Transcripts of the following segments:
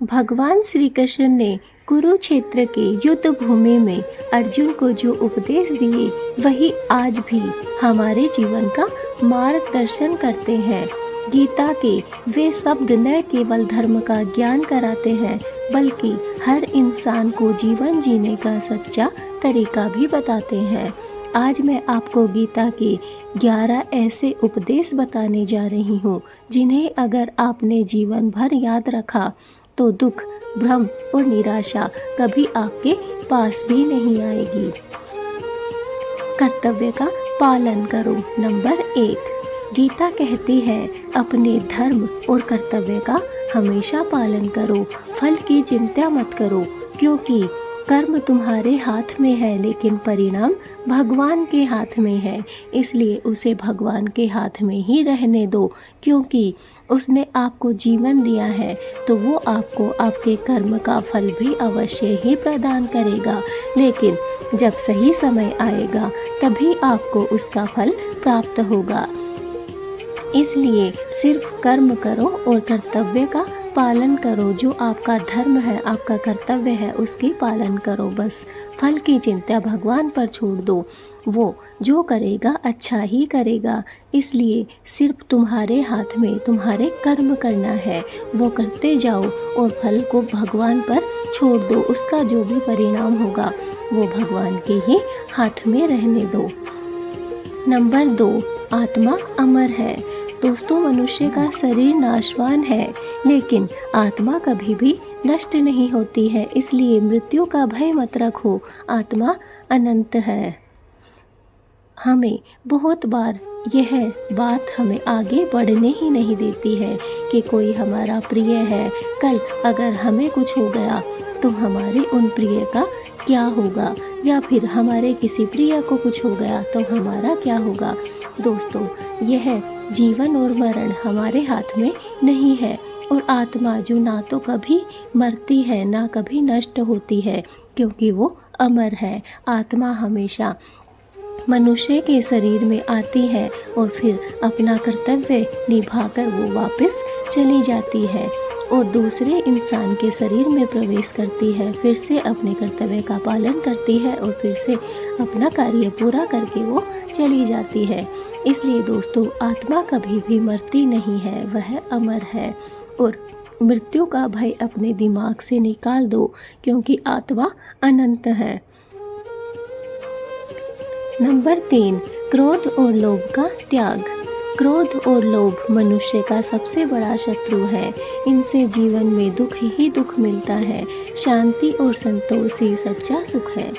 भगवान श्री कृष्ण ने कुरुक्षेत्र के युद्ध भूमि में अर्जुन को जो उपदेश दिए वही आज भी हमारे जीवन का मार्गदर्शन करते हैं। गीता के वे शब्द न केवल धर्म का ज्ञान कराते हैं बल्कि हर इंसान को जीवन जीने का सच्चा तरीका भी बताते हैं। आज मैं आपको गीता के 11 ऐसे उपदेश बताने जा रही हूँ जिन्हें अगर आपने जीवन भर याद रखा तो दुख, भ्रम और निराशा कभी आपके पास भी नहीं आएगी। कर्तव्य का पालन करो। नंबर 1, गीता कहती है अपने धर्म और कर्तव्य का हमेशा पालन करो। फल की चिंता मत करो क्योंकि कर्म तुम्हारे हाथ में है लेकिन परिणाम भगवान के हाथ में है। इसलिए उसे भगवान के हाथ में ही रहने दो क्योंकि उसने आपको जीवन दिया है तो वो आपको आपके कर्म का फल भी अवश्य ही प्रदान करेगा। लेकिन जब सही समय आएगा तभी आपको उसका फल प्राप्त होगा। इसलिए सिर्फ कर्म करो और कर्तव्य का पालन करो। जो आपका धर्म है, आपका कर्तव्य है, उसकी पालन करो। बस फल की चिंता भगवान पर छोड़ दो। वो जो करेगा अच्छा ही करेगा। इसलिए सिर्फ तुम्हारे हाथ में तुम्हारे कर्म करना है, वो करते जाओ और फल को भगवान पर छोड़ दो। उसका जो भी परिणाम होगा वो भगवान के ही हाथ में रहने दो। नंबर 2, आत्मा अमर है। दोस्तों, मनुष्य का शरीर नाशवान है लेकिन आत्मा कभी भी नष्ट नहीं होती है। इसलिए मृत्यु का भय मत रखो। आत्मा अनंत है। हमें बहुत बार यह बात हमें आगे बढ़ने ही नहीं देती है कि कोई हमारा प्रिय है, कल अगर हमें कुछ हो गया तो हमारे उन प्रिय का क्या होगा, या फिर हमारे किसी प्रिय को कुछ हो गया तो हमारा क्या होगा। दोस्तों, यह जीवन और मरण हमारे हाथ में नहीं है और आत्मा जो ना तो कभी मरती है ना कभी नष्ट होती है क्योंकि वो अमर है। आत्मा हमेशा मनुष्य के शरीर में आती है और फिर अपना कर्तव्य निभाकर वो वापस चली जाती है और दूसरे इंसान के शरीर में प्रवेश करती है, फिर से अपने कर्तव्य का पालन करती है और फिर से अपना कार्य पूरा करके वो चली जाती है। इसलिए दोस्तों, आत्मा कभी भी मरती नहीं है, वह अमर है। और मृत्यु का भय अपने दिमाग से निकाल दो क्योंकि आत्मा अनंत है। नंबर 3, क्रोध और लोभ का त्याग। क्रोध और लोभ मनुष्य का सबसे बड़ा शत्रु है। इनसे जीवन में दुख ही दुख मिलता है। शांति और संतोष ही सच्चा सुख है।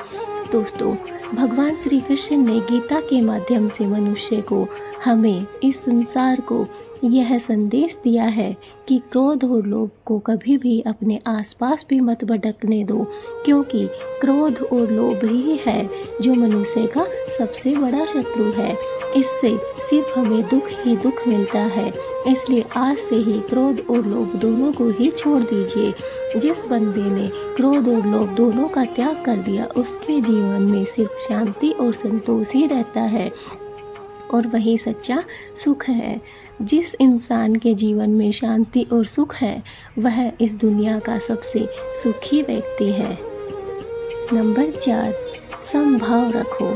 दोस्तों, भगवान श्री कृष्ण ने गीता के माध्यम से मनुष्य को, हमें, इस संसार को यह संदेश दिया है कि क्रोध और लोभ को कभी भी अपने आसपास भी मत भटकने दो क्योंकि क्रोध और लोभ ही है जो मनुष्य का सबसे बड़ा शत्रु है। इससे सिर्फ हमें दुख ही दुख मिलता है। इसलिए आज से ही क्रोध और लोभ दोनों को ही छोड़ दीजिए। जिस बंदे ने क्रोध और लोभ दोनों का त्याग कर दिया उसके जीवन में सिर्फ शांति और संतोष ही रहता है और वही सच्चा सुख है। जिस इंसान के जीवन में शांति और सुख है वह इस दुनिया का सबसे सुखी व्यक्ति है। नंबर 4, समभाव रखो।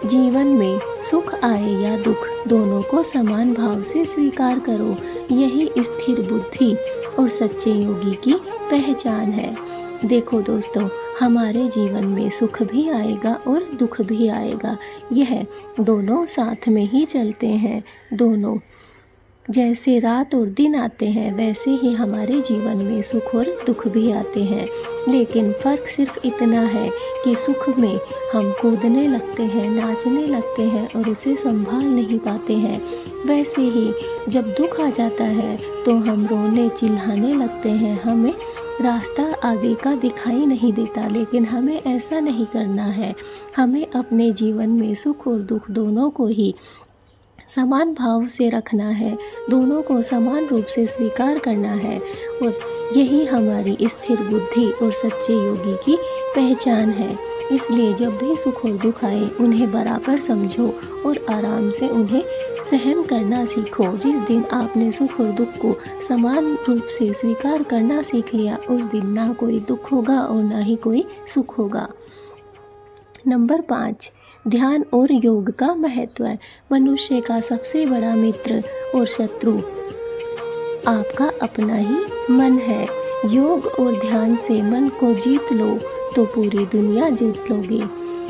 जीवन में सुख आए या दुख दोनों को समान भाव से स्वीकार करो। यही स्थिर बुद्धि और सच्चे योगी की पहचान है। देखो दोस्तों, हमारे जीवन में सुख भी आएगा और दुख भी आएगा। यह दोनों साथ में ही चलते हैं। दोनों जैसे रात और दिन आते हैं वैसे ही हमारे जीवन में सुख और दुख भी आते हैं। लेकिन फ़र्क सिर्फ इतना है कि सुख में हम कूदने लगते हैं, नाचने लगते हैं और उसे संभाल नहीं पाते हैं। वैसे ही जब दुख आ जाता है तो हम रोने चिल्लाने लगते हैं। हमें रास्ता आगे का दिखाई नहीं देता, लेकिन हमें ऐसा नहीं करना है। हमें अपने जीवन में सुख और दुख दोनों को ही समान भाव से रखना है, दोनों को समान रूप से स्वीकार करना है और यही हमारी स्थिर बुद्धि और सच्चे योगी की पहचान है। इसलिए जब भी सुख और दुख आए उन्हें बराबर समझो और आराम से उन्हें सहन करना सीखो। जिस दिन आपने सुख और दुख को समान रूप से स्वीकार करना सीख लिया, उस दिन ना कोई दुख होगा और ना ही कोई सुख होगा। नंबर 5, ध्यान और योग का महत्व। मनुष्य का सबसे बड़ा मित्र और शत्रु आपका अपना ही मन है। योग और ध्यान से मन को जीत लो तो पूरी दुनिया जीत लोगे।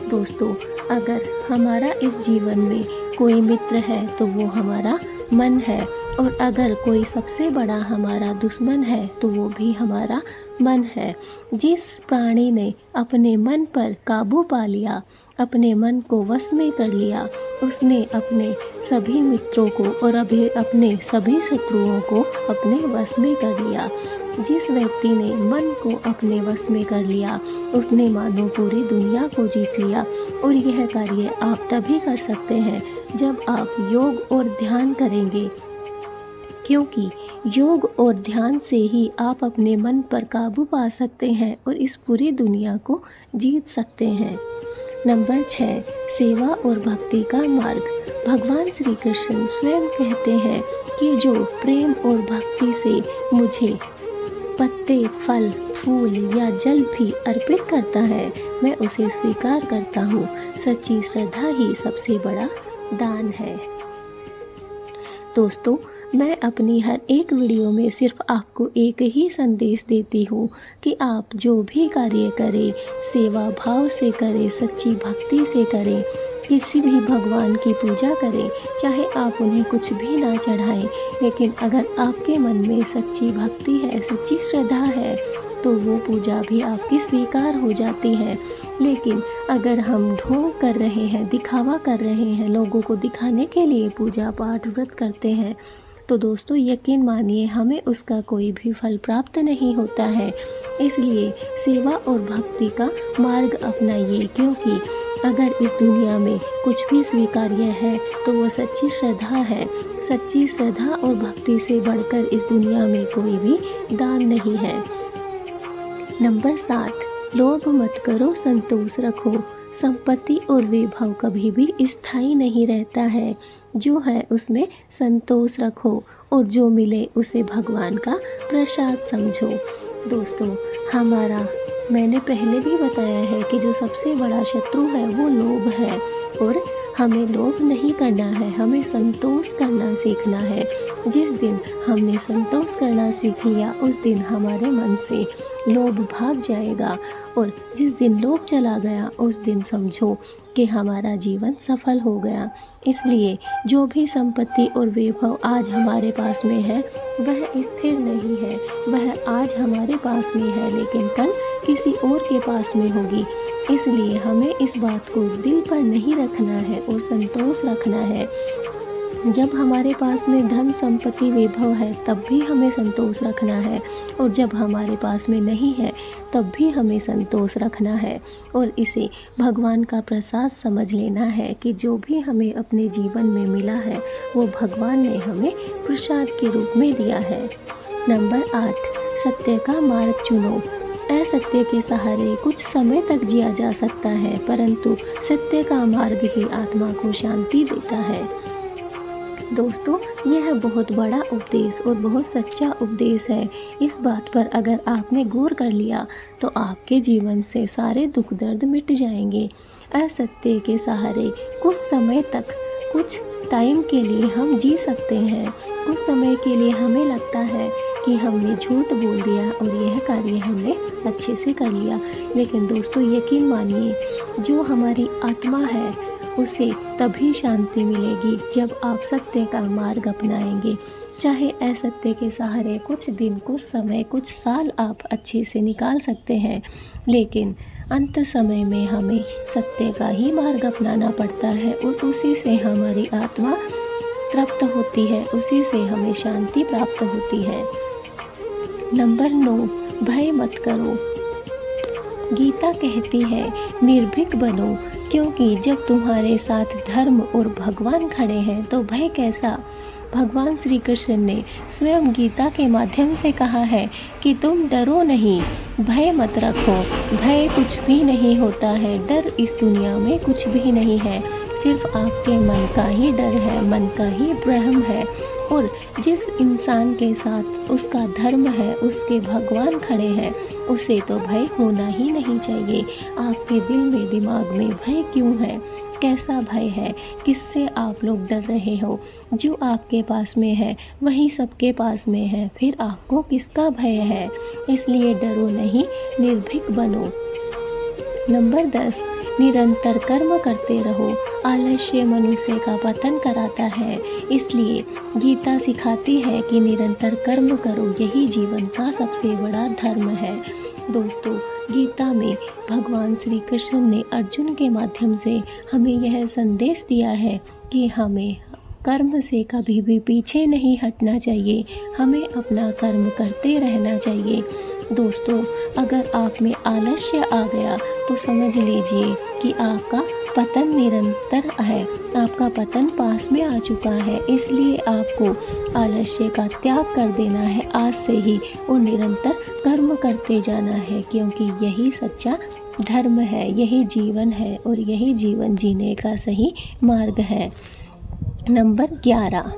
दोस्तों, अगर हमारा इस जीवन में कोई मित्र है तो वो हमारा मन है, और अगर कोई सबसे बड़ा हमारा दुश्मन है तो वो भी हमारा मन है। जिस प्राणी ने अपने मन पर काबू पा लिया, अपने मन को वश में कर लिया, उसने अपने सभी मित्रों को और अपने सभी शत्रुओं को अपने वश में कर लिया। जिस व्यक्ति ने मन को अपने वश में कर लिया, उसने मानो पूरी दुनिया को जीत लिया। और यह कार्य आप तभी कर सकते हैं जब आप योग और ध्यान करेंगे, क्योंकि योग और ध्यान से ही आप अपने मन पर काबू पा सकते हैं और इस पूरी दुनिया को जीत सकते हैं। नंबर 6, सेवा और भक्ति का मार्ग। भगवान श्री कृष्ण स्वयं कहते हैं कि जो प्रेम और भक्ति से मुझे पत्ते, फल, फूल या जल भी अर्पित करता है, मैं उसे स्वीकार करता हूँ। सच्ची श्रद्धा ही सबसे बड़ा दान है। दोस्तों, मैं अपनी हर एक वीडियो में सिर्फ आपको एक ही संदेश देती हूँ कि आप जो भी कार्य करें, सेवा भाव से करें, सच्ची भक्ति से करें, किसी भी भगवान की पूजा करें, चाहे आप उन्हें कुछ भी ना चढ़ाएं, लेकिन अगर आपके मन में सच्ची भक्ति है, सच्ची श्रद्धा है, तो वो पूजा भी आपकी स्वीकार हो जाती है। लेकिन अगर हम ढोंग कर रहे हैं, दिखावा कर रहे हैं, लोगों को दिखाने के लिए पूजा पाठ व्रत करते हैं, तो दोस्तों यकीन मानिए हमें उसका कोई भी फल प्राप्त नहीं होता है। इसलिए सेवा और भक्ति का मार्ग अपनाइए, क्योंकि अगर इस दुनिया में कुछ भी स्वीकार्य है तो वो सच्ची श्रद्धा है। सच्ची श्रद्धा और भक्ति से बढ़कर इस दुनिया में कोई भी दान नहीं है। नंबर 7, लोभ मत करो, संतोष रखो। संपत्ति और वैभव कभी भी स्थायी नहीं रहता है। जो है उसमें संतोष रखो और जो मिले उसे भगवान का प्रसाद समझो। दोस्तों, मैंने पहले भी बताया है कि जो सबसे बड़ा शत्रु है वो लोभ है, और हमें लोभ नहीं करना है, हमें संतोष करना सीखना है। जिस दिन हमने संतोष करना सीख लिया, उस दिन हमारे मन से लोभ भाग जाएगा, और जिस दिन लोभ चला गया उस दिन समझो कि हमारा जीवन सफल हो गया। इसलिए जो भी संपत्ति और वैभव आज हमारे पास में है वह स्थिर नहीं है। वह आज हमारे पास में है लेकिन कल किसी और के पास में होगी। इसलिए हमें इस बात को दिल पर नहीं रखना है और संतोष रखना है। जब हमारे पास में धन संपत्ति वैभव है तब भी हमें संतोष रखना है, और जब हमारे पास में नहीं है तब भी हमें संतोष रखना है, और इसे भगवान का प्रसाद समझ लेना है कि जो भी हमें अपने जीवन में मिला है वो भगवान ने हमें प्रसाद के रूप में दिया है। नंबर 8, सत्य का मार्ग चुनो। असत्य के सहारे कुछ समय तक जिया जा सकता है, परंतु सत्य का मार्ग ही आत्मा को शांति देता है। दोस्तों, यह बहुत बड़ा उपदेश और बहुत सच्चा उपदेश है। इस बात पर अगर आपने गौर कर लिया तो आपके जीवन से सारे दुख दर्द मिट जाएंगे। असत्य के सहारे कुछ समय तक, कुछ टाइम के लिए हम जी सकते हैं। कुछ समय के लिए हमें लगता है कि हमने झूठ बोल दिया और यह कार्य हमने अच्छे से कर लिया, लेकिन दोस्तों यकीन मानिए, जो हमारी आत्मा है उसे तभी शांति मिलेगी जब आप सत्य का मार्ग अपनाएंगे। चाहे असत्य के सहारे कुछ दिन, कुछ समय, कुछ साल आप अच्छे से निकाल सकते हैं, लेकिन अंत समय में हमें सत्य का ही मार्ग अपनाना पड़ता है, और उसी से हमारी आत्मा तृप्त होती है, उसी से हमें शांति प्राप्त होती है। नंबर 9, भय मत करो। गीता कहती है निर्भीक बनो, क्योंकि जब तुम्हारे साथ धर्म और भगवान खड़े हैं तो भय कैसा। भगवान श्री कृष्ण ने स्वयं गीता के माध्यम से कहा है कि तुम डरो नहीं, भय मत रखो। भय कुछ भी नहीं होता है, डर इस दुनिया में कुछ भी नहीं है, सिर्फ आपके मन का ही डर है, मन का ही भ्रम है। और जिस इंसान के साथ उसका धर्म है, उसके भगवान खड़े हैं, उसे तो भय होना ही नहीं चाहिए। आपके दिल में दिमाग में भय क्यों है? कैसा भय है? किससे आप लोग डर रहे हो? जो आपके पास में है वही सबके पास में है, फिर आपको किसका भय है? इसलिए डरो नहीं, निर्भीक बनो। नंबर 10, निरंतर कर्म करते रहो। आलस्य मनुष्य का पतन कराता है, इसलिए गीता सिखाती है कि निरंतर कर्म करो, यही जीवन का सबसे बड़ा धर्म है। दोस्तों, गीता में भगवान श्री कृष्ण ने अर्जुन के माध्यम से हमें यह संदेश दिया है कि हमें कर्म से कभी भी पीछे नहीं हटना चाहिए, हमें अपना कर्म करते रहना चाहिए। दोस्तों, अगर आप में आलस्य आ गया तो समझ लीजिए कि आपका पतन निरंतर है, आपका पतन पास में आ चुका है। इसलिए आपको आलस्य का त्याग कर देना है आज से ही और निरंतर कर्म करते जाना है, क्योंकि यही सच्चा धर्म है, यही जीवन है और यही जीवन जीने का सही मार्ग है। नंबर 11,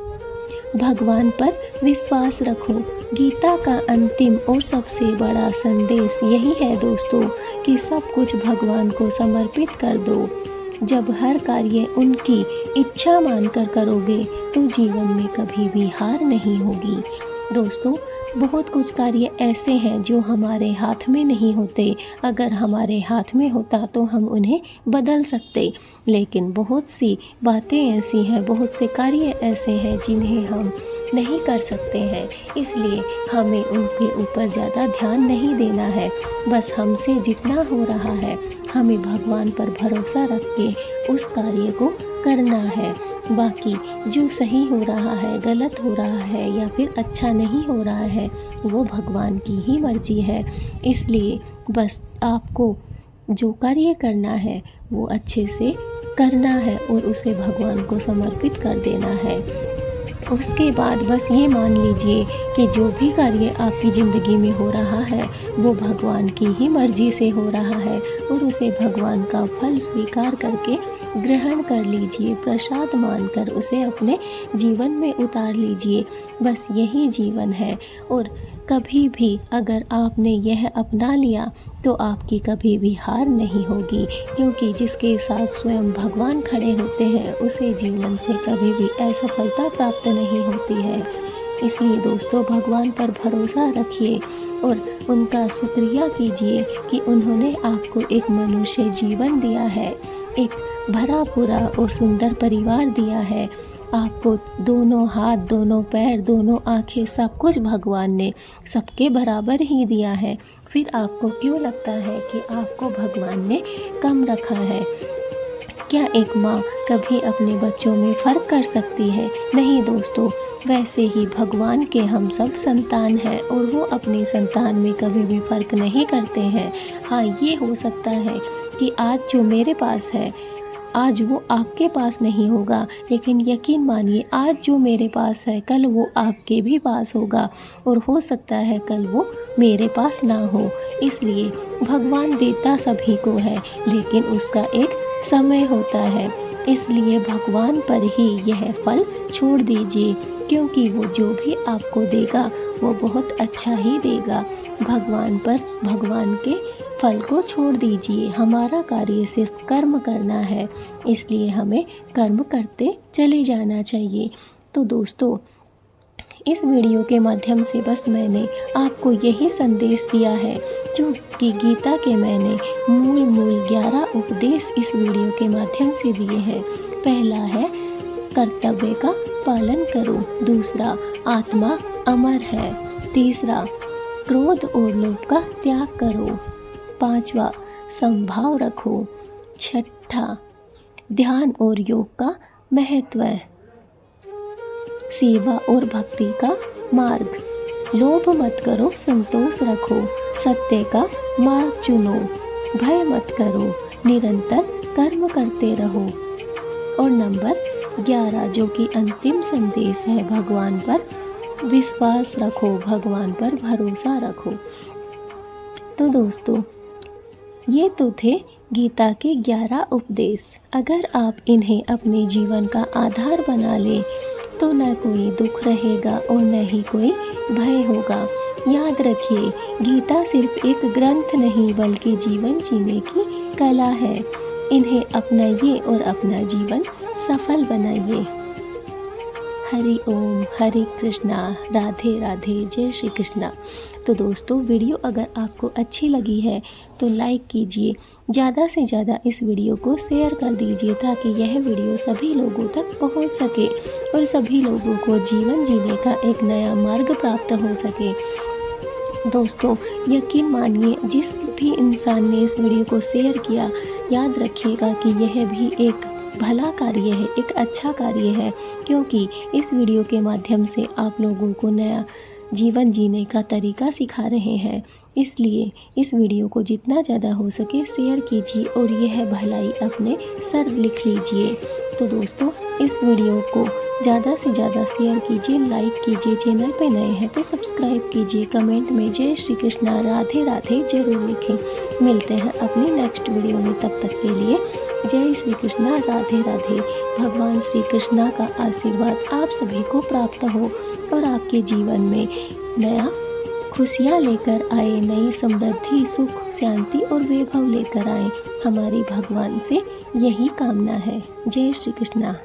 भगवान पर विश्वास रखो। गीता का अंतिम और सबसे बड़ा संदेश यही है दोस्तों कि सब कुछ भगवान को समर्पित कर दो। जब हर कार्य उनकी इच्छा मानकर करोगे तो जीवन में कभी भी हार नहीं होगी। दोस्तों, बहुत कुछ कार्य ऐसे हैं जो हमारे हाथ में नहीं होते, अगर हमारे हाथ में होता तो हम उन्हें बदल सकते, लेकिन बहुत सी बातें ऐसी हैं, बहुत से कार्य ऐसे हैं जिन्हें हम नहीं कर सकते हैं। इसलिए हमें उनके ऊपर ज़्यादा ध्यान नहीं देना है, बस हमसे जितना हो रहा है हमें भगवान पर भरोसा रख के उस कार्य को करना है। बाकी जो सही हो रहा है, गलत हो रहा है या फिर अच्छा नहीं हो रहा है, वो भगवान की ही मर्जी है। इसलिए बस आपको जो कार्य करना है वो अच्छे से करना है और उसे भगवान को समर्पित कर देना है। उसके बाद बस ये मान लीजिए कि जो भी कार्य आपकी ज़िंदगी में हो रहा है वो भगवान की ही मर्जी से हो रहा है और उसे भगवान का फल स्वीकार करके ग्रहण कर लीजिए, प्रसाद मानकर उसे अपने जीवन में उतार लीजिए। बस यही जीवन है और कभी भी अगर आपने यह अपना लिया तो आपकी कभी भी हार नहीं होगी, क्योंकि जिसके साथ स्वयं भगवान खड़े होते हैं उसे जीवन से कभी भी असफलता प्राप्त नहीं होती है। इसलिए दोस्तों, भगवान पर भरोसा रखिए और उनका शुक्रिया कीजिए कि उन्होंने आपको एक मनुष्य जीवन दिया है, एक भरा पूरा और सुंदर परिवार दिया है। आपको दोनों हाथ, दोनों पैर, दोनों आँखें, सब कुछ भगवान ने सबके बराबर ही दिया है। फिर आपको क्यों लगता है कि आपको भगवान ने कम रखा है? क्या एक माँ कभी अपने बच्चों में फ़र्क कर सकती है? नहीं दोस्तों, वैसे ही भगवान के हम सब संतान हैं और वो अपनी संतान में कभी भी फ़र्क नहीं करते हैं। हाँ, ये हो सकता है कि आज जो मेरे पास है आज वो आपके पास नहीं होगा, लेकिन यकीन मानिए आज जो मेरे पास है कल वो आपके भी पास होगा और हो सकता है कल वो मेरे पास ना हो। इसलिए भगवान देता सभी को है, लेकिन उसका एक समय होता है। इसलिए भगवान पर ही यह फल छोड़ दीजिए, क्योंकि वो जो भी आपको देगा वो बहुत अच्छा ही देगा। भगवान पर भगवान के फल को छोड़ दीजिए। हमारा कार्य सिर्फ कर्म करना है, इसलिए हमें कर्म करते चले जाना चाहिए। तो दोस्तों, इस वीडियो के माध्यम से बस मैंने आपको यही संदेश दिया है जो कि गीता के मैंने मूल 11 उपदेश इस वीडियो के माध्यम से दिए हैं। पहला है कर्तव्य का पालन करो, दूसरा आत्मा अमर है, तीसरा क्रोध और लोभ का त्याग करो, पांचवा संभाव रखो, छठा ध्यान और योग का महत्व, सेवा और भक्ति का मार्ग, लोभ मत करो, संतोष रखो, सत्य का मार्ग चुनो, भय मत करो, निरंतर कर्म करते रहो। और नंबर 11 जो कि अंतिम संदेश है, भगवान पर विश्वास रखो, भगवान पर भरोसा रखो। तो दोस्तों, ये तो थे गीता के 11 उपदेश। अगर आप इन्हें अपने जीवन का आधार बना लें तो न कोई दुख रहेगा और न ही कोई भय होगा। याद रखिए, गीता सिर्फ एक ग्रंथ नहीं बल्कि जीवन जीने की कला है। इन्हें अपनाइए और अपना जीवन सफल बनाइए। हरि ओम, हरे कृष्णा, राधे राधे, जय श्री कृष्णा। तो दोस्तों, वीडियो अगर आपको अच्छी लगी है तो लाइक कीजिए, ज़्यादा से ज़्यादा इस वीडियो को शेयर कर दीजिए ताकि यह वीडियो सभी लोगों तक पहुंच सके और सभी लोगों को जीवन जीने का एक नया मार्ग प्राप्त हो सके। दोस्तों, यकीन मानिए, जिस भी इंसान ने इस वीडियो को शेयर किया, याद रखिएगा कि यह भी एक भला कार्य है, एक अच्छा कार्य है, क्योंकि इस वीडियो के माध्यम से आप लोगों को नया जीवन जीने का तरीका सिखा रहे हैं। इसलिए इस वीडियो को जितना ज़्यादा हो सके शेयर कीजिए और यह भलाई अपने सर लिख लीजिए। तो दोस्तों, इस वीडियो को ज़्यादा से ज़्यादा शेयर कीजिए, लाइक कीजिए, चैनल पे नए हैं तो सब्सक्राइब कीजिए, कमेंट में जय श्री कृष्णा, राधे राधे जरूर लिखें। मिलते हैं अपनी नेक्स्ट वीडियो में, तब तक के लिए जय श्री कृष्णा, राधे राधे। भगवान श्री कृष्णा का आशीर्वाद आप सभी को प्राप्त हो और आपके जीवन में नया खुशियाँ लेकर आए, नई समृद्धि, सुख, शांति और वैभव लेकर आए। हमारी भगवान से यही कामना है। जय श्री कृष्णा।